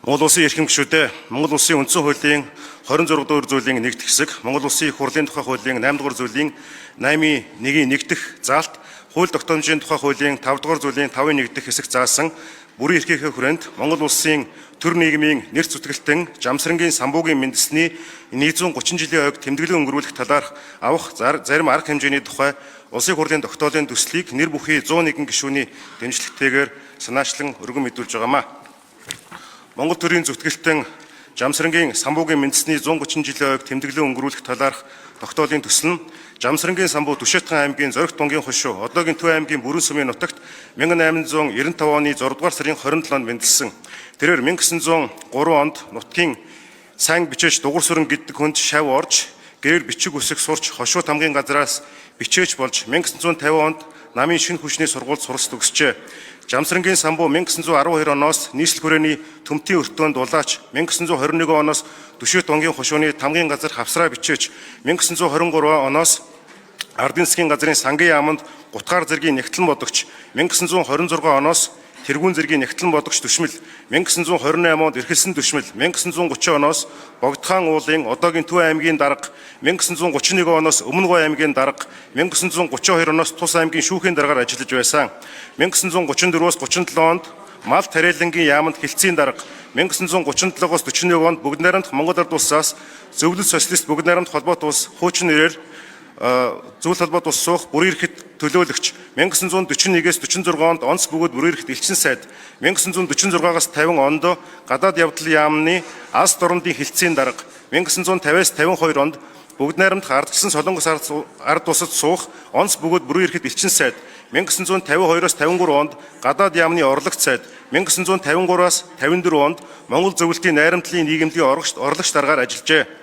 Монгол Улсын эрхэм гишүүдээ Монгол Улсын үндсэн хуулийн 26 дугаар зүйлийн 1-р хэсэг, Монгол Улсын их хурлын тухай хуулийн 8 дугаар зүйлийн 8-1-ийн 1 дахь заалт, хууль тогтоомжийн тухай хуулийн 5 дугаар зүйлийн 5-ын 1 дахь хэсэг заасан бүрэн эрхийнхээ хүрээнд Монгол Улсын төр нийгмийн нэр зүтгэлтэн Жамсрангийн самбуугийн үндэсний 130 жилийн ойг тэмдэглэн өнгөрүүлэх талаарх авах зарим арга хэмжээний тухай Улсын хурлын тогтоолын төслийг нэр бүхий 101 гишүүний дэмжлэгтэйгээр санаачлан өргөн мэдүүлж байгаамаа. Монгол төрийн зүтгэлтэн Жамсрангийн самбуугийн үндэсний 130 жилийн ойг тэмдэглэн өнгөрүүлэх талаарх тогтоолын төсөл нь Жамсрангийн самбуу Түшэйтхан аймгийн Зоригт дунгийн хошуу, одоогийн Төв аймгийн Бүрэн сумын нутагт 1895 оны 6 дугаар сарын 27-нд мэндэлсэн. Тэрээр 1903 онд нутгийн сайн бичээч Дугур сүрэн гэдэг хүнд шав орж, гэрээр бичиг үсэг сурч хошуу тамгын газраас бичээч болж 1950 онд намын шинэ хүчний сургуульд суралц төгсжээ. Жамсрангийн самбуу 1912 оноос нийслэл хүрээний төмтийн өртөөнд дулаач 1921 оноос Түшэйт дунгийн хошууны тамгын газар хавсраа бичээч 1923 оноос Ардын засгийн газрын сангийн яамд гутгаар зэргийн нэгтлэн бодогч 1926 оноос тэргүүн зэргийн нэгтлэн бодогч түшмэл 1928 онд эрхэлсэн түшмэл 1930 оноос Богдхан уулын одоогийн Төв аймгийн дарга 1931 оноос Өмнөгой аймгийн дарга 1932 оноос Тус аймгийн шүүхийн даргаар ажиллаж байсан. 1934-оос 37 онд Мал Тарэлэнгийн яамд хилцийн дарга 1937-оос 41 онд Бүгд найрамдах Монгол Ард улсаас зөвлөлт социалист Бүгд найрамдах холбоот улс хуучин нэрээр зөвлөлт холбоот улс суух бүрэн эрхэт төлөөлөгч 1941-ээс 46 онд онц бөгөөд бүрэн эрхэт элчин сайд 1946-аас 50 онд гадаад явдлын яамны Алс дорндын хилцийн дарга 1950-аас 52 онд Бүгд найрамдах ардчилсан Солонгос ард улсад суух онц бөгөөд бүрэн эрхэт элчин сайд 1952-аас 53 онд гадаад яамны орлогч сайд 1953-аас 54 онд Монгол зөвлөлтийн найрамдлын нийгэмлэгийн орлогч даргаар ажиллажээ.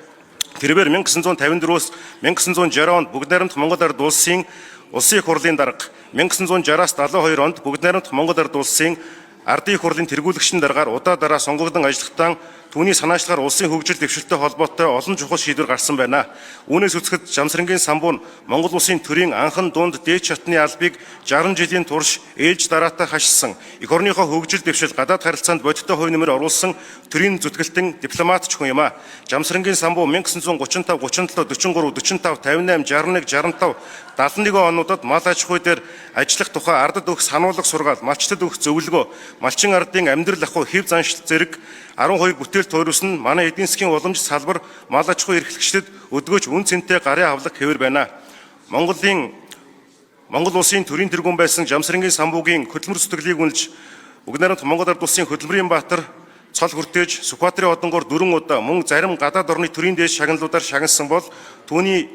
Тэрээр 1954-өөс 1960 онд Бүгд найрамдах Монгол Ард улсын улсын их хурлын дарга 1960-аас 72 онд Бүгд найрамдах Монгол Ард улсын ардын их хурлын тэргүүлэгчийн даргаар удаа дараа сонгогдсон ажиллахдаа түүний санаачлагаар улсын хөгжил дэвшилттэй холбоотой олон чухал шийдвэр гарсан байна. Үүнээс үзэхэд Жамсрангийн самбуу нь Монгол улсын төрийн анхан дунд дээд шатны албыг 60 жилийн турш ээлж дараатай хашсан. Эх орныхоо хөгжил дэвшил гадаад харилцаанд бодиттой хувь нэмэр оруулсан төрийн зүтгэлтэн дипломатч хүн юм а. Жамсрангийн самбуу 1935, 37, 43, 45, 58, 61, 65, 71 онуудад мал аж ахуй дээр ажиллах тухай ардад өгөх сануулга сургаал, малчтад өгөх зөвлөгөө, малчин ардын амьдрал ахуй, хэв заншил зэрэг 12 бүтээл тойруулсан манай эдийн засгийн уламж салбар мал аж ахуй эрхлэгчдэд өдгөөж үн цэнтэй гарын авлага хэвээр байна. Монгол улсын төрийн тэргүүн байсан Жамсрангийн самбуугийн хөдөлмөр зүтгэлийг үнэлж Бүгд найрамдах Монгол Ард улсын Хөдөлмөрийн Баатар цол хүртээж Сүхбаатарын одонгоор 4 удаа мөн зарим гадаад орны төрийн дээд шагналуудаар шагнасан бол түүний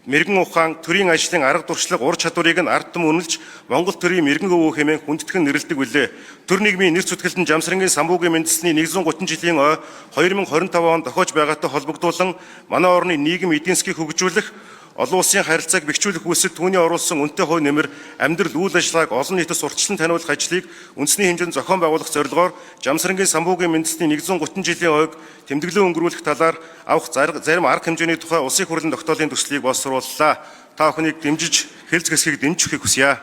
мэрэгэн ухаан төрийн ажлын арга дуршлаг ур чадварыг нь ард түмэн үнэлж Монгол төрийн мэрэгэн өвөө хэмээн хүндэтгэн нэрлэдэг билээ. Төр нийгмийн нэр зүтгэлтэн Жамсрангийн самбуугийн үндэсний 130 жилийн ой 2025 онд тохиож байгаатай холбогдуулан манай орны нийгэм эдийн засгийг хөгжүүлэх олон улсын харилцааг бэхжүүлэх үйлсэд түүний оруулсан үнэтэй хувь нэмэр амьдрал үйл ажиллагааг олон нийтэд сурталчлан таниулах ажлыг үндэсний хэмжээнд зохион байгуулах зорилгоор Жамсрангийн самбуугийн үндэсний 130 жилийн ойг тэмдэглэн өнгөрүүлэх талаар авах зарим арга хэмжээний тухай улсын хурлын тогтоолын төслийг боловсрууллаа. Та бүхнийг дэмжиж хэлц хэсгийг дэмжихийг хүсье.